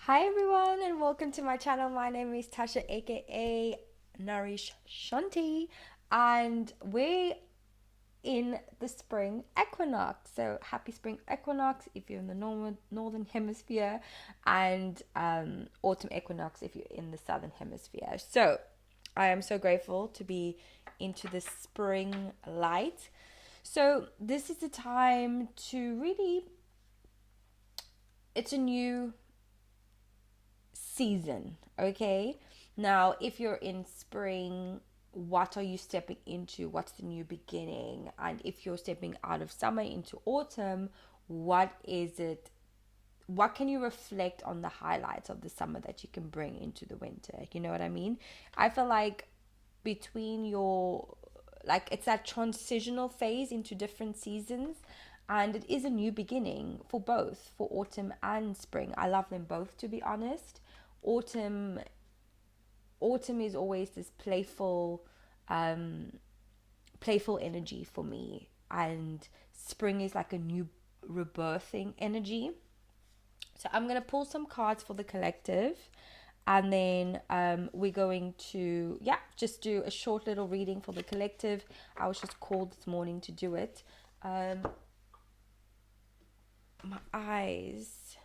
Hi everyone and welcome to my channel. My name is Tasha aka Nourish Shanti and we're in the spring equinox. So happy spring equinox if you're in the northern hemisphere and autumn equinox if you're in the southern hemisphere. So I am so grateful to be into the spring light. So this is the time to really, it's a new season, okay? Now, if you're in spring, what are you stepping into? What's the new beginning? And if you're stepping out of summer into autumn, what is it? What can you reflect on the highlights of the summer that you can bring into the winter? You know what I mean? I feel like between your, like, it's that transitional phase into different seasons, and it is a new beginning for both, for autumn and spring. I love them both, to be honest. Autumn autumn is always this um playful energy for me, and spring is like a new rebirthing energy. So I'm going to pull some cards for the collective, and then we're going to, yeah, just do a short little reading for the collective. I was just called this morning to do it. My eyes,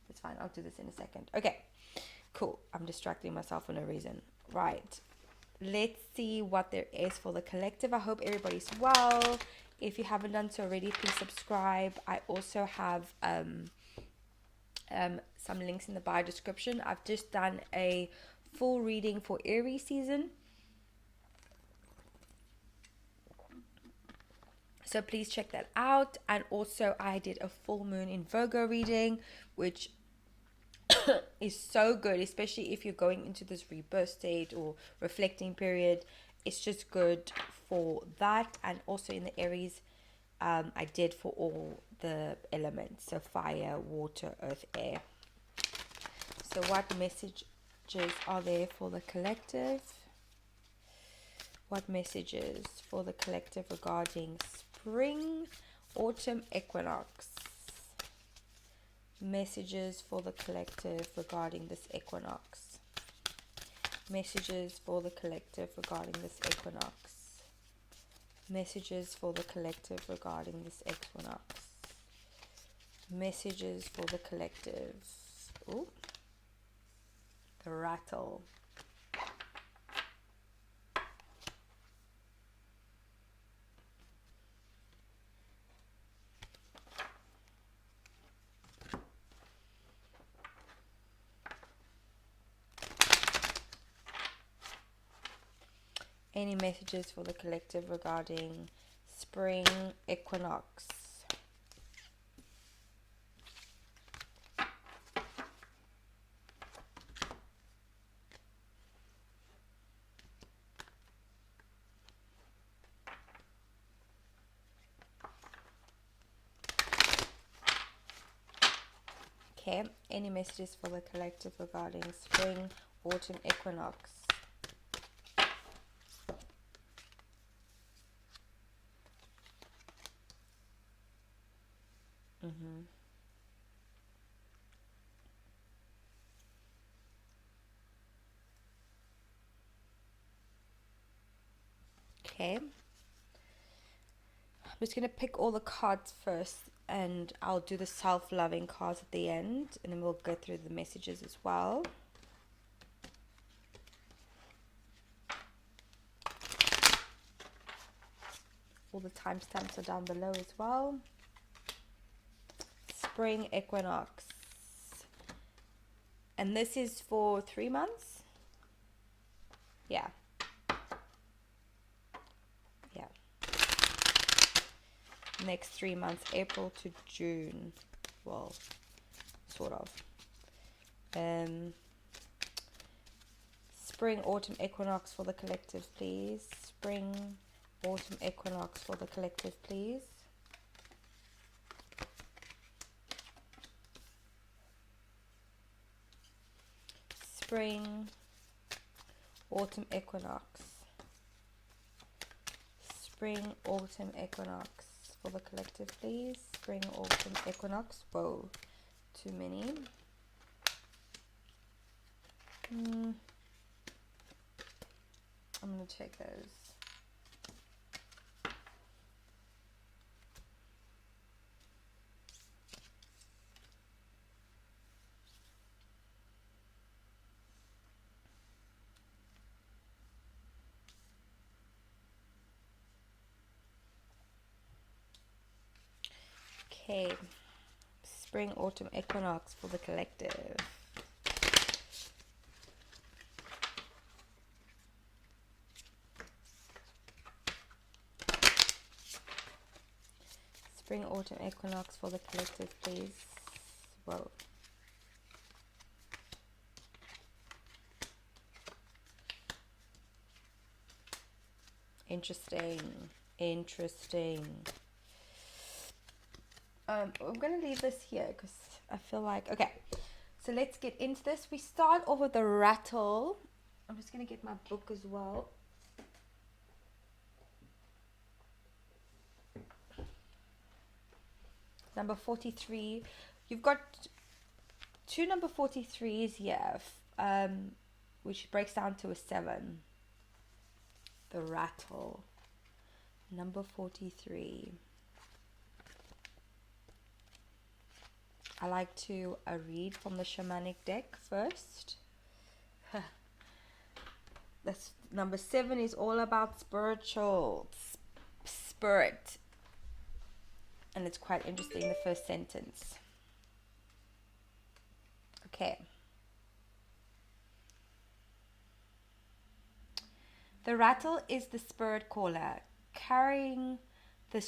it's fine, I'll do this in a second. Okay, cool. I'm distracting myself for no reason. Right, let's see what there is for the collective. I hope everybody's well. If you haven't done so already, please subscribe. I also have some links in the bio description. I've just done a full reading for Aries season, so please check that out. And also I did a full moon in Virgo reading, which is so good, especially if you're going into this rebirth state or reflecting period. It's just good for that. And also in the Aries, I did for all the elements, so fire, water, earth, air. So what messages are there for the collective? What messages for the collective regarding spring, autumn equinox? Messages for the collective regarding this equinox. Messages for the collective regarding this equinox. Messages for the collective regarding this equinox. Messages for the collective. Ooh, the rattle. Any messages for the collective regarding spring equinox? Okay, any messages for the collective regarding spring, autumn equinox? Okay, I'm just going to pick all the cards first, and I'll do the self-loving cards at the end, and then we'll go through the messages as well. All the timestamps are down below as well. Spring equinox. And this is for 3 months? Yeah. Yeah. Next 3 months, April to June. Well, sort of. Spring, autumn equinox for the collective, please. Spring, autumn equinox for the collective, please. Spring, autumn equinox. Spring, autumn equinox for the collective, please. Spring, autumn equinox. Whoa, too many. I'm going to check those. Okay. Spring autumn equinox for the collective. Spring autumn equinox for the collective, please. Whoa. Interesting. I'm going to leave this here because I feel like... Okay, so let's get into this. We start off with the rattle. I'm just going to get my book as well. Number 43. You've got two number 43s here, which breaks down to a 7. The rattle. Number 43. I like to read from the shamanic deck first. That's number 7 is all about spirit. And it's quite interesting, the first sentence. Okay. The rattle is the spirit caller, carrying the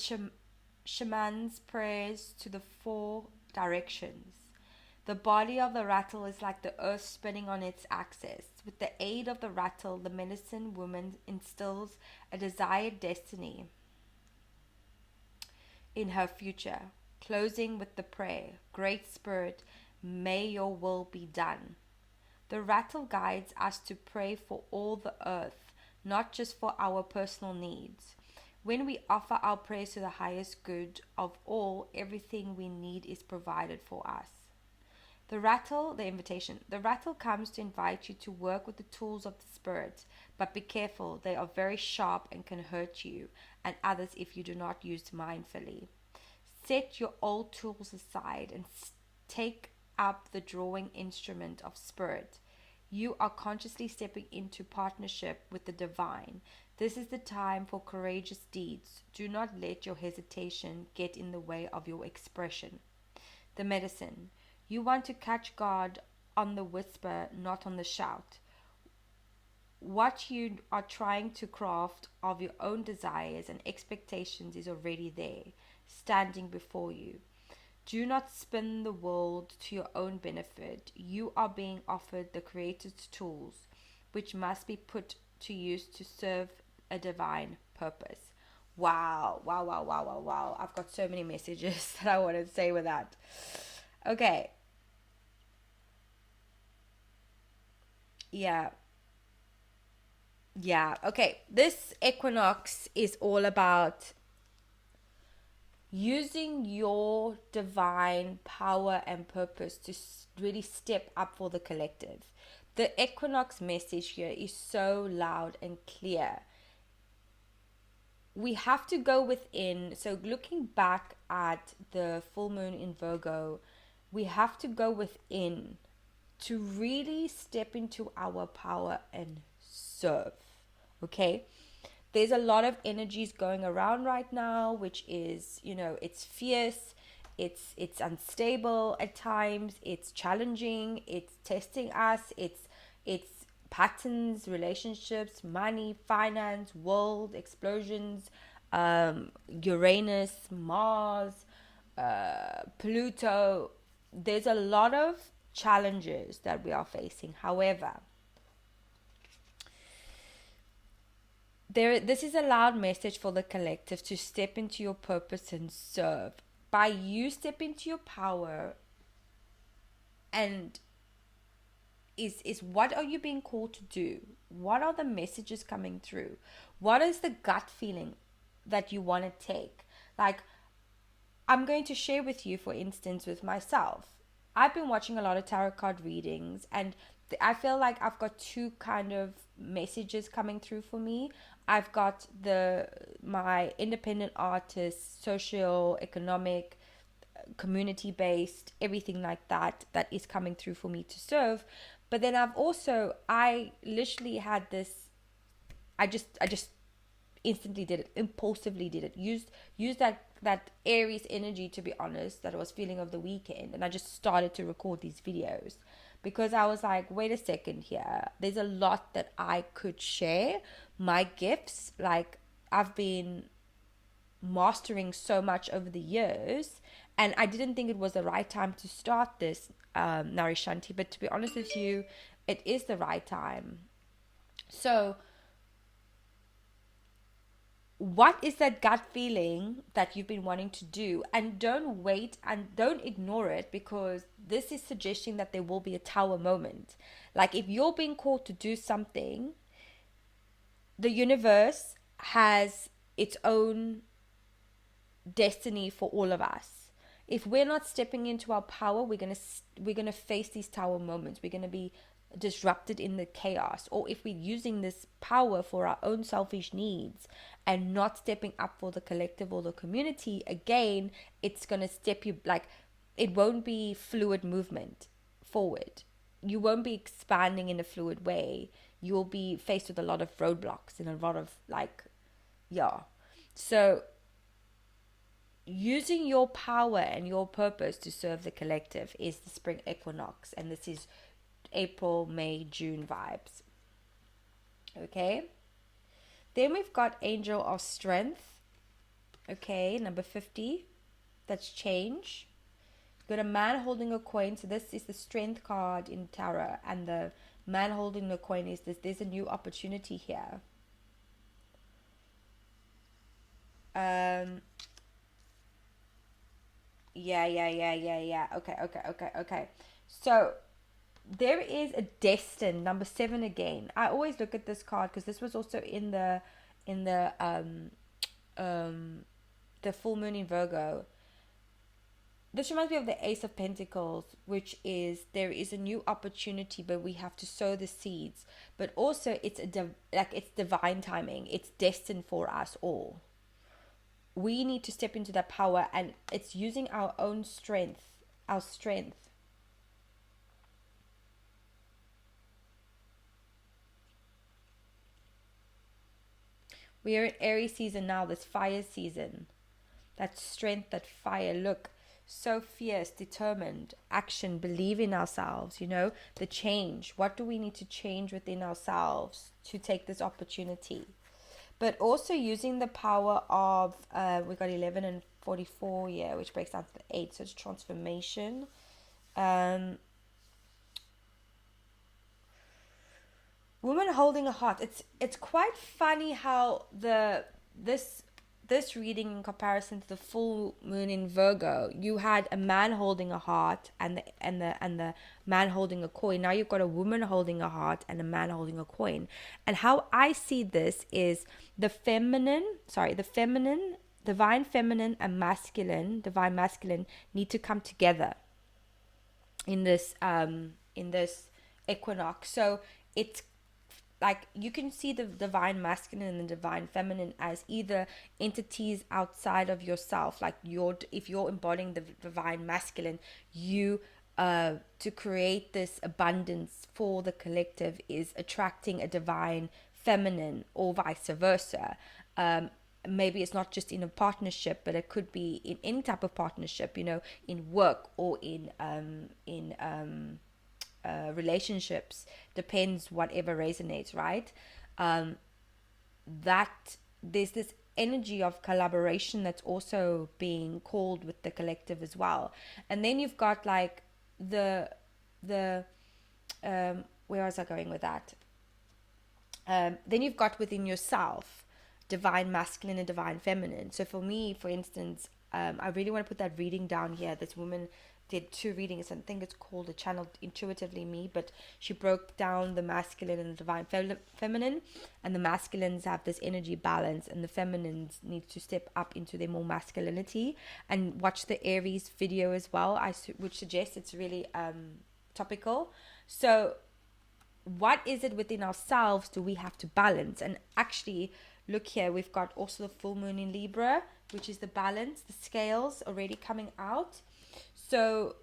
shaman's prayers to the 4 directions. The body of the rattle is like the earth spinning on its axis. With the aid of the rattle, the medicine woman instills a desired destiny in her future, closing with the prayer, Great Spirit, may your will be done. The rattle guides us to pray for all the earth, not just for our personal needs. When we offer our prayers to the highest good of all, everything we need is provided for us. The invitation. The rattle comes to invite you to work with the tools of the spirit, but be careful, they are very sharp and can hurt you and others if you do not use mindfully. Set your old tools aside and take up the drawing instrument of spirit. You are consciously stepping into partnership with the divine. This is the time for courageous deeds. Do not let your hesitation get in the way of your expression. The medicine. You want to catch God on the whisper, not on the shout. What you are trying to craft of your own desires and expectations is already there, standing before you. Do not spin the world to your own benefit. You are being offered the Creator's tools, which must be put to use to serve a divine purpose. Wow. I've got so many messages that I want to say with that. Okay. Yeah. Okay. This equinox is all about using your divine power and purpose to really step up for the collective. The equinox message here is so loud and clear. We have to go within. So looking back at the full moon in Virgo, we have to go within to really step into our power and serve. Okay? There's a lot of energies going around right now, which is, it's fierce, it's unstable at times, it's challenging, it's testing us, it's patterns, relationships, money, finance, world explosions, Uranus, Mars, Pluto. There's a lot of challenges that we are facing. However, this is a loud message for the collective to step into your purpose and serve. By you step into your power, and is what are you being called to do? What are the messages coming through? What is the gut feeling that you want to take? Like, I'm going to share with you, for instance, with myself. I've been watching a lot of tarot card readings, and I feel like I've got two kind of messages coming through for me. I've got the my independent artist, social, economic, community based, everything like that, that is coming through for me to serve. But then I literally had this, I just instantly did it, impulsively did it, used that Aries energy, to be honest, that I was feeling of the weekend, and I just started to record these videos because I was like, wait a second here, there's a lot that I could share, my gifts, like I've been mastering so much over the years, and I didn't think it was the right time to start this, Narishanti, but to be honest with you, it is the right time. So what is that gut feeling that you've been wanting to do? And don't wait and don't ignore it, because this is suggesting that there will be a tower moment. Like if you're being called to do something, the universe has its own destiny for all of us. If we're not stepping into our power, we're gonna face these tower moments. We're gonna be disrupted in the chaos. Or if we're using this power for our own selfish needs and not stepping up for the collective or the community, again, it's gonna step you, like, it won't be fluid movement forward. You won't be expanding in a fluid way. You'll be faced with a lot of roadblocks and a lot of, like, yeah. So using your power and your purpose to serve the collective is the spring equinox, and this is April, May, June vibes. Okay, then we've got Angel of Strength. Okay, number 50, that's change. You've got a man holding a coin, so this is the strength card in tarot, and the man holding the coin is this, there's a new opportunity here. Yeah. Okay. So there is a destined, number 7 again. I always look at this card because this was also in the full moon in Virgo. This reminds me of the Ace of Pentacles, which is there is a new opportunity, but we have to sow the seeds. But also it's it's divine timing. It's destined for us all. We need to step into that power, and it's using our own strength, our strength. We are in Aries season now, this fire season. That strength, that fire, look, so fierce, determined, action, believe in ourselves, the change. What do we need to change within ourselves to take this opportunity? But also using the power of, we got 11 and 44 here, which breaks down to the 8, so it's transformation. Woman holding a heart. It's quite funny how this reading, in comparison to the full moon in Virgo, you had a man holding a heart and the man holding a coin. Now you've got a woman holding a heart and a man holding a coin. And how I see this is the divine feminine and masculine, divine masculine need to come together in this equinox. So it's like you can see the divine masculine and the divine feminine as either entities outside of yourself, like if you're embodying the divine masculine, you to create this abundance for the collective is attracting a divine feminine, or vice versa. Maybe it's not just in a partnership, but it could be in any type of partnership, in work or in relationships, depends, whatever resonates, right? That there's this energy of collaboration that's also being called with the collective as well. And then you've got like the where was I going with that? Then you've got within yourself divine masculine and divine feminine. So for me, for instance, I really want to put that reading down here. This woman did 2 readings. I think it's called A Channel Intuitively Me, but she broke down the masculine and the divine feminine, and the masculines have this energy balance, and the feminines need to step up into their more masculinity. And watch the Aries video as well. I would suggest, it's really topical. So what is it within ourselves do we have to balance? And actually, look here, we've got also the full moon in Libra, which is the balance, the scales already coming out. So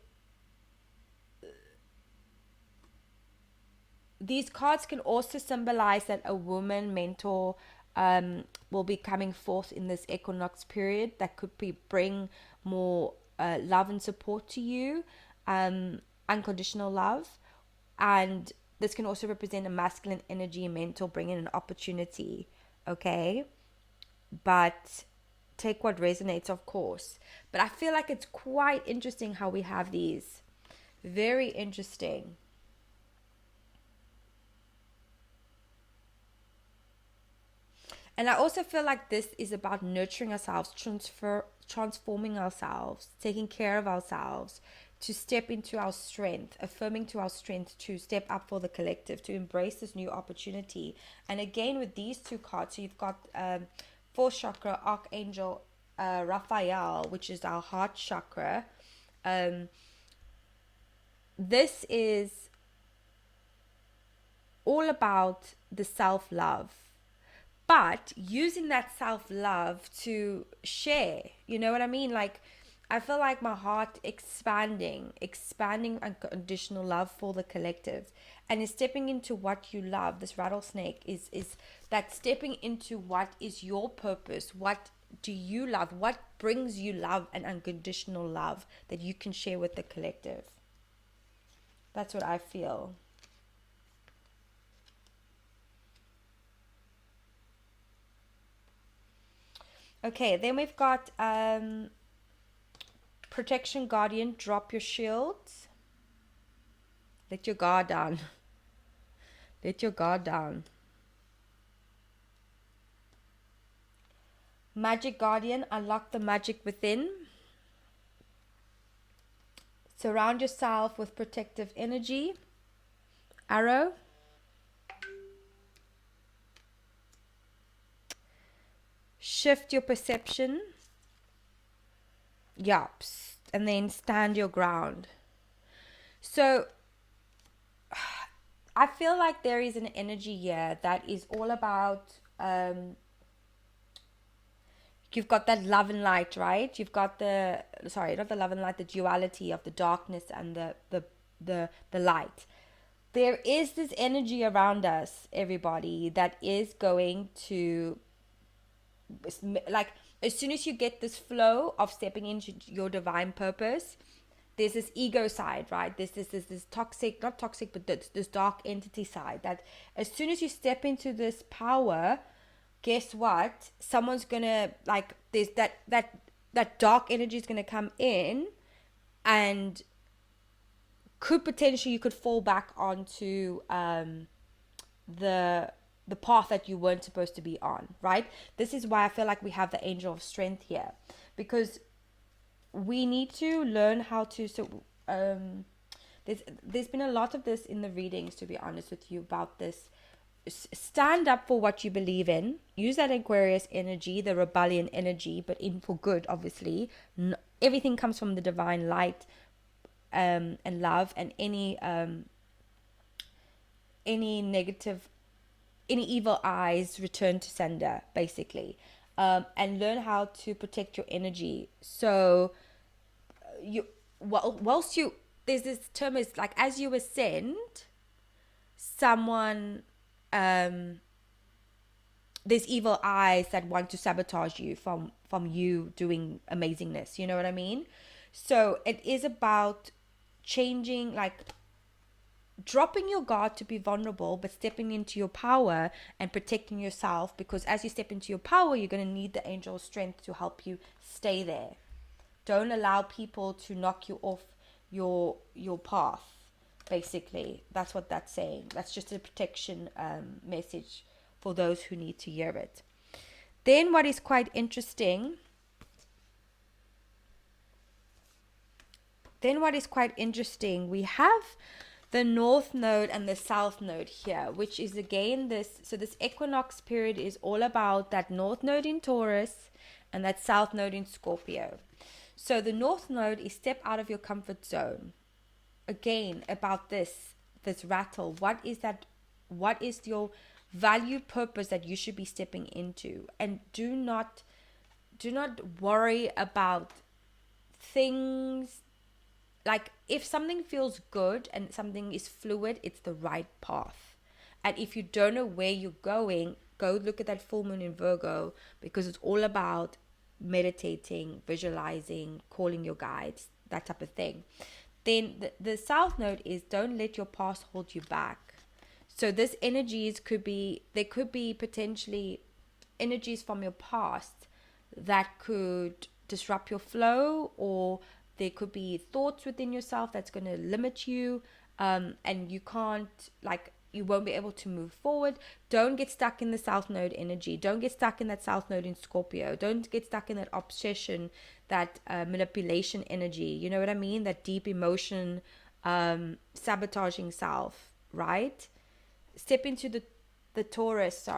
these cards can also symbolize that a woman mentor will be coming forth in this equinox period that could bring more love and support to you, unconditional love. And this can also represent a masculine energy mentor bringing an opportunity, okay? But take what resonates, of course. But I feel like it's quite interesting how we have these. Very interesting. And I also feel like this is about nurturing ourselves, transforming ourselves, taking care of ourselves, to step into our strength, affirming to our strength, to step up for the collective, to embrace this new opportunity. And again, with these two cards, so you've got fourth chakra, Archangel Raphael, which is our heart chakra. This is all about the self-love, but using that self-love to share, you know what I mean? Like, I feel like my heart expanding unconditional love for the collective, and is stepping into what you love. This rattlesnake is that stepping into what is your purpose, what do you love, what brings you love and unconditional love that you can share with the collective. That's what I feel. Okay, then we've got protection guardian, drop your shields. Let your guard down. Let your guard down. Magic guardian, unlock the magic within. Surround yourself with protective energy. Arrow. Shift your perception. Yups. And then stand your ground. So I feel like there is an energy here that is all about you've got that love and light, right? You've got not the love and light, the duality of the darkness and the light. There is this energy around us, everybody, that is going to, like, as soon as you get this flow of stepping into your divine purpose, there's this ego side, right? There's this toxic, not toxic, but this dark entity side, that as soon as you step into this power, guess what? Someone's gonna, like, there's that dark energy is gonna come in, and could potentially, you could fall back onto the path that you weren't supposed to be on, right? This is why I feel like we have the angel of strength here, because we need to learn how to, there's been a lot of this in the readings, to be honest with you, about this. Stand up for what you believe in. Use that Aquarius energy, the rebellion energy, but in for good, obviously. Everything comes from the divine light and love, and any negative, any evil eyes return to sender, basically. And learn how to protect your energy. So whilst you, there's this term, is like, as you ascend, someone, there's evil eyes that want to sabotage you from you doing amazingness, you know what I mean? So it is about changing, like, dropping your guard to be vulnerable, but stepping into your power and protecting yourself, because as you step into your power, you're going to need the angel strength to help you stay there. Don't allow people to knock you off your path, basically. That's what that's saying. That's just a protection message for those who need to hear it. Then what is quite interesting, we have the north node and the south node here, which is again this, so this equinox period is all about that north node in Taurus and that south node in Scorpio. So the north node is step out of your comfort zone. Again, about this rattle. What is that What is your value purpose that you should be stepping into? And do not worry about things. Like, if something feels good and something is fluid, it's the right path. And if you don't know where you're going, go look at that full moon in Virgo, because it's all about meditating, visualizing, calling your guides, that type of thing. Then the south node is, don't let your past hold you back. So this energies could be, there could be potentially energies from your past that could disrupt your flow, or there could be thoughts within yourself that's going to limit you, and you can't, like, you won't be able to move forward. Don't get stuck in the south node energy. Don't get stuck in that south node in Scorpio. Don't get stuck in that obsession, that manipulation energy. You know what I mean? That deep emotion, sabotaging self, right? Step into the Taurus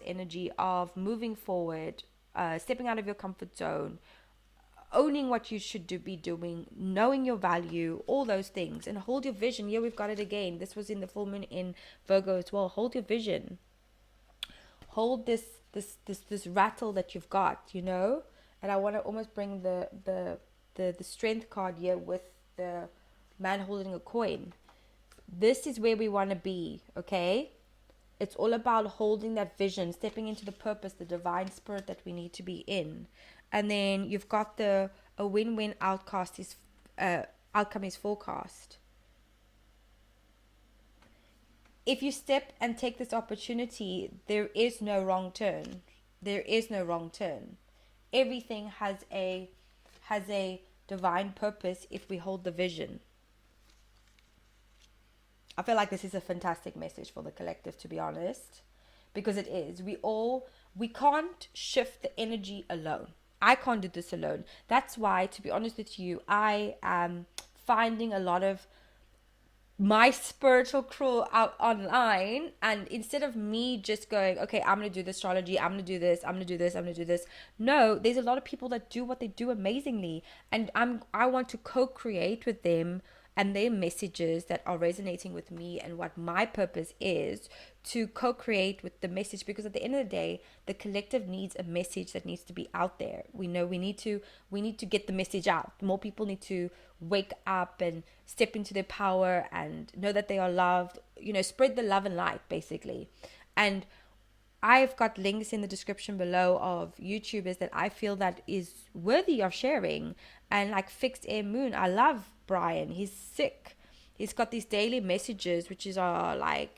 energy of moving forward, stepping out of your comfort zone, owning what you should be doing, knowing your value, all those things, and hold your vision. Yeah, we've got it again. This was in the full moon in Virgo as well. Hold your vision. Hold this rattle that you've got, you know. And I want to almost bring the strength card here with the man holding a coin. This is where we want to be, okay? It's all about holding that vision, stepping into the purpose, the divine spirit that we need to be in. And then you've got a win-win outcome is forecast. If you step and take this opportunity, there is no wrong turn. There is no wrong turn. Everything has a divine purpose if we hold the vision. I feel like this is a fantastic message for the collective, to be honest, because it is. We can't shift the energy alone. I can't do this alone. That's why, to be honest with you, I am finding a lot of my spiritual crew out online, and instead of me just going, okay, I'm gonna do the astrology, I'm gonna do this, I'm gonna do this, I'm gonna do this, no, there's a lot of people that do what they do amazingly, and I want to co-create with them and their messages that are resonating with me and what my purpose is, to co-create with the message, because at the end of the day, the collective needs a message that needs to be out there. We know we need to get the message out. More people need to wake up and step into their power and know that they are loved, spread the love and light, basically. And I've got links in the description below of YouTubers that I feel that is worthy of sharing. And like Fixed Air Moon, I love Brian. He's sick. He's got these daily messages, which is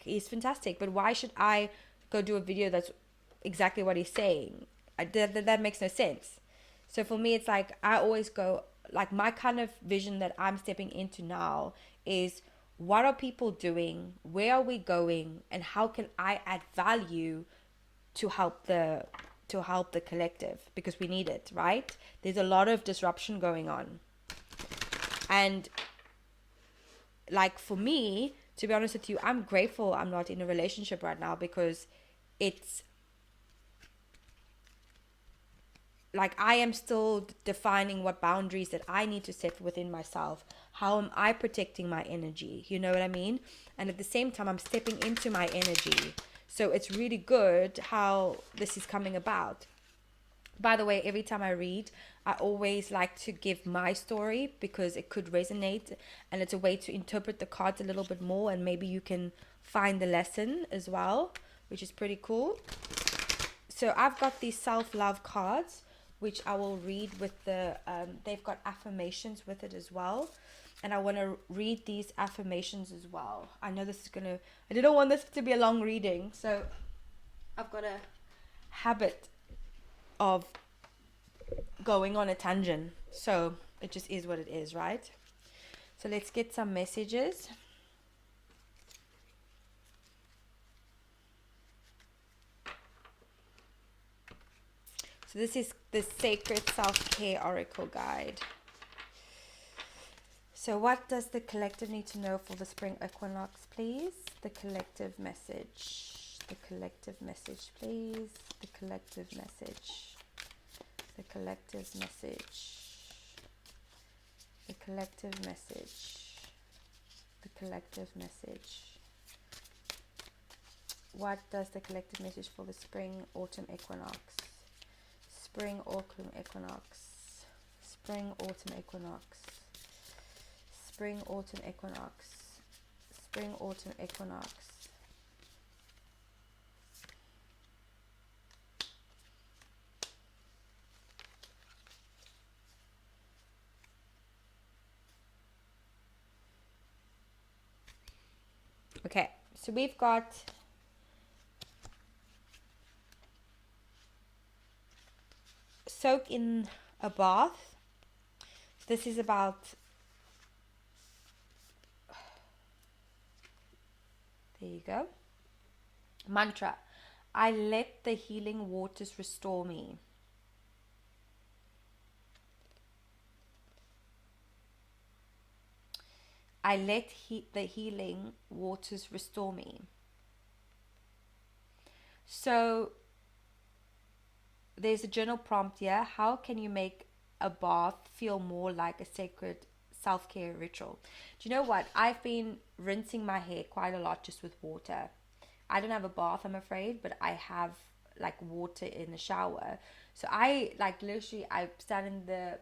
he's fantastic. But why should I go do a video that's exactly what he's saying? That makes no sense. So for me, it's like I always go, like, my kind of vision that I'm stepping into now is, what are people doing? Where are we going? And how can I add value to help the collective, because we need it, right? There's a lot of disruption going on. And like, for me, to be honest with you, I'm grateful I'm not in a relationship right now, because it's like I am still defining what boundaries that I need to set within myself. How am I protecting my energy? You know what I mean? And at the same time, I'm stepping into my energy. So it's really good how this is coming about. By the way, every time I read, I always like to give my story, because it could resonate, and it's a way to interpret the cards a little bit more, and maybe you can find the lesson as well, which is pretty cool. So I've got these self-love cards, which I will read with they've got affirmations with it as well. And I want to read these affirmations as well. I know I didn't want this to be a long reading, so I've got a habit of going on a tangent. So it just is what it is, right? So let's get some messages. So this is the Sacred Self-Care Oracle Guide. So what does the collective need to know for the spring equinox, please? The collective message. The collective message, please. The collective message. The collective message. The collective message. The collective message. What does the collective message for the spring autumn equinox? Spring autumn equinox. Spring autumn equinox. Spring autumn equinox. Spring autumn equinox. Okay, so we've got soak in a bath. This is about, there you go. Mantra: I let the healing waters restore me. I let the healing waters restore me. So there's a journal prompt here. How can you make a bath feel more like a sacred self-care ritual? Do you know what? I've been rinsing my hair quite a lot just with water. I don't have a bath, I'm afraid, but I have like water in the shower. So I like literally I stand in the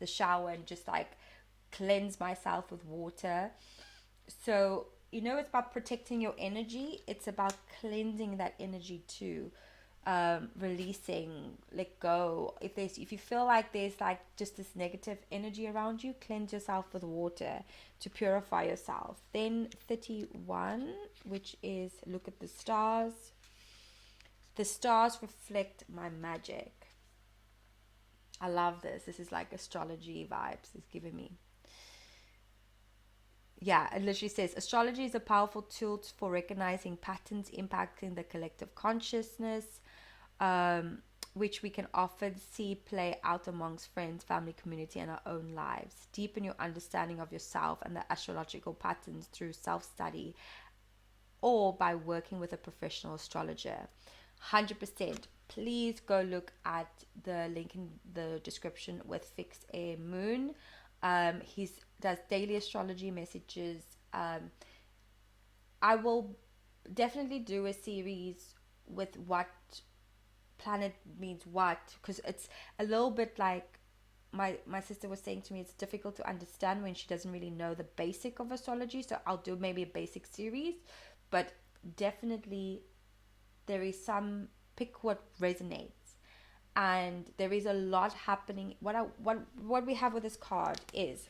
shower and just like cleanse myself with water. So it's about protecting your energy. It's about cleansing that energy too. Releasing, let go. If you feel like there's like just this negative energy around you, cleanse yourself with water to purify yourself. Then 31, which is look at the stars. The stars reflect my magic. I love this. This is like astrology vibes it's giving me. Yeah, it literally says astrology is a powerful tool for recognizing patterns impacting the collective consciousness, which we can often see play out amongst friends, family, community, and our own lives. Deepen your understanding of yourself and the astrological patterns through self-study or by working with a professional astrologer. 100%. Please go look at the link in the description with Fixed Air Moon. He does daily astrology messages. I will definitely do a series with what planet means what, because it's a little bit like my sister was saying to me, it's difficult to understand when she doesn't really know the basic of astrology. So I'll do maybe a basic series, but definitely there is some, pick what resonates. And there is a lot happening. What we have with this card is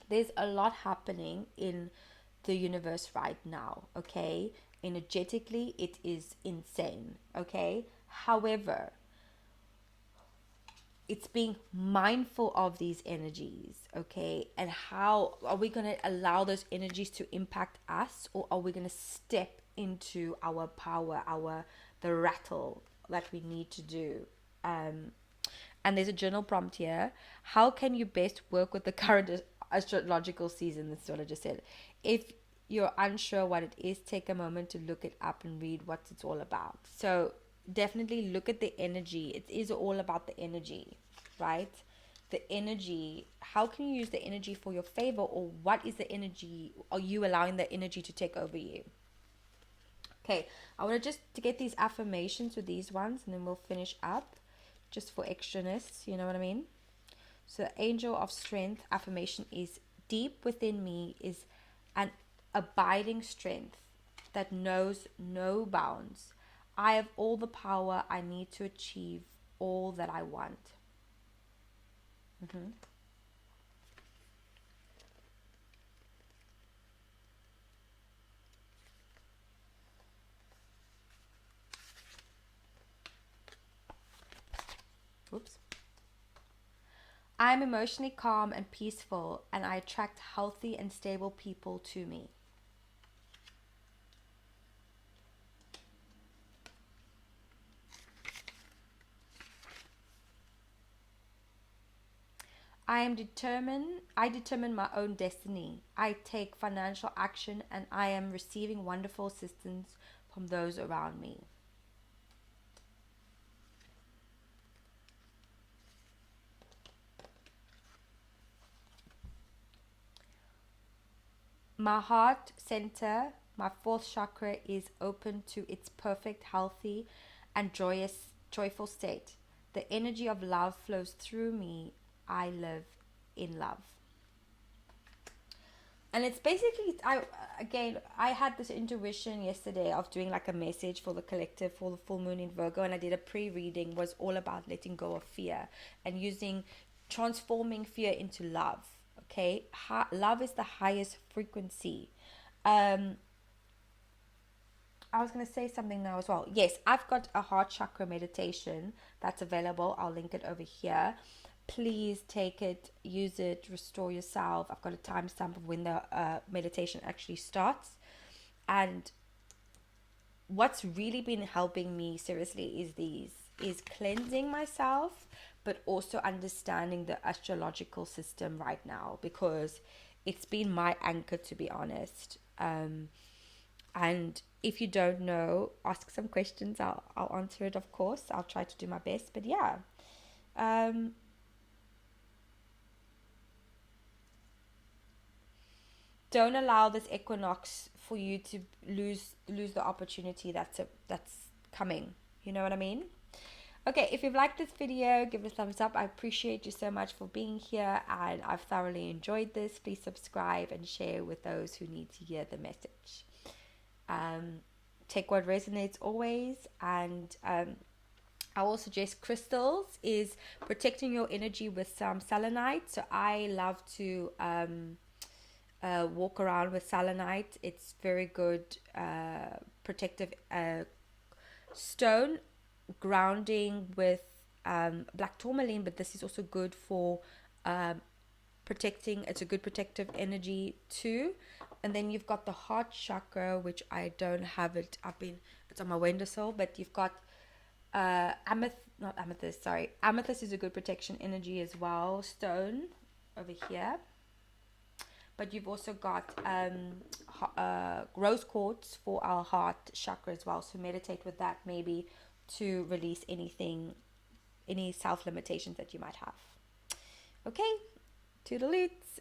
there's a lot happening in the universe right now, okay? Energetically, it is insane, okay? However, it's being mindful of these energies, okay? And how are we going to allow those energies to impact us, or are we going to step into our power, the rattle that we need to do? And there's a journal prompt here. How can you best work with the current astrological season? That's what I just said. If you're unsure what it is, take a moment to look it up and read what it's all about. So definitely look at the energy. It is all about the energy, right? The energy. How can you use the energy for your favor, or what is the energy? Are you allowing the energy to take over you? Okay, I want to just to get these affirmations with these ones, and then we'll finish up just for extraness, you know what I mean? So the angel of strength affirmation is: deep within me is an abiding strength that knows no bounds. I have all the power I need to achieve all that I want. Mm-hmm. Oops. I'm emotionally calm and peaceful, and I attract healthy and stable people to me. I determine my own destiny. I take financial action, and I am receiving wonderful assistance from those around me. My heart center My fourth chakra is open to its perfect, healthy, and joyful state. The energy of love flows through me. I live in love. And it's basically, I had this intuition yesterday of doing like a message for the collective for the full moon in Virgo, and I did a pre-reading, was all about letting go of fear and transforming fear into love. Okay, love is the highest frequency. um I was going to say something now as well. Yes, I've got a heart chakra meditation that's available. I'll link it over here. Please take it, use it, restore yourself. I've got a timestamp of when the meditation actually starts. And what's really been helping me seriously is cleansing myself, but also understanding the astrological system right now, because it's been my anchor, to be honest. And if you don't know, ask some questions. I'll answer it, of course. I'll try to do my best. But yeah, don't allow this equinox for you to lose the opportunity that's coming. You know what I mean? Okay, if you've liked this video, give it a thumbs up. I appreciate you so much for being here, and I've thoroughly enjoyed this. Please subscribe and share with those who need to hear the message. Take what resonates always. And I will suggest crystals is protecting your energy with some selenite. So I love to walk around with selenite. It's very good protective stone. Grounding with black tourmaline, but this is also good for protecting. It's a good protective energy too. And then you've got the heart chakra, which I don't have it. It's on my windowsill, but you've got amethyst is a good protection energy as well, stone over here. But you've also got rose quartz for our heart chakra as well, so meditate with that maybe to release any self limitations that you might have. Okay, toodaloots.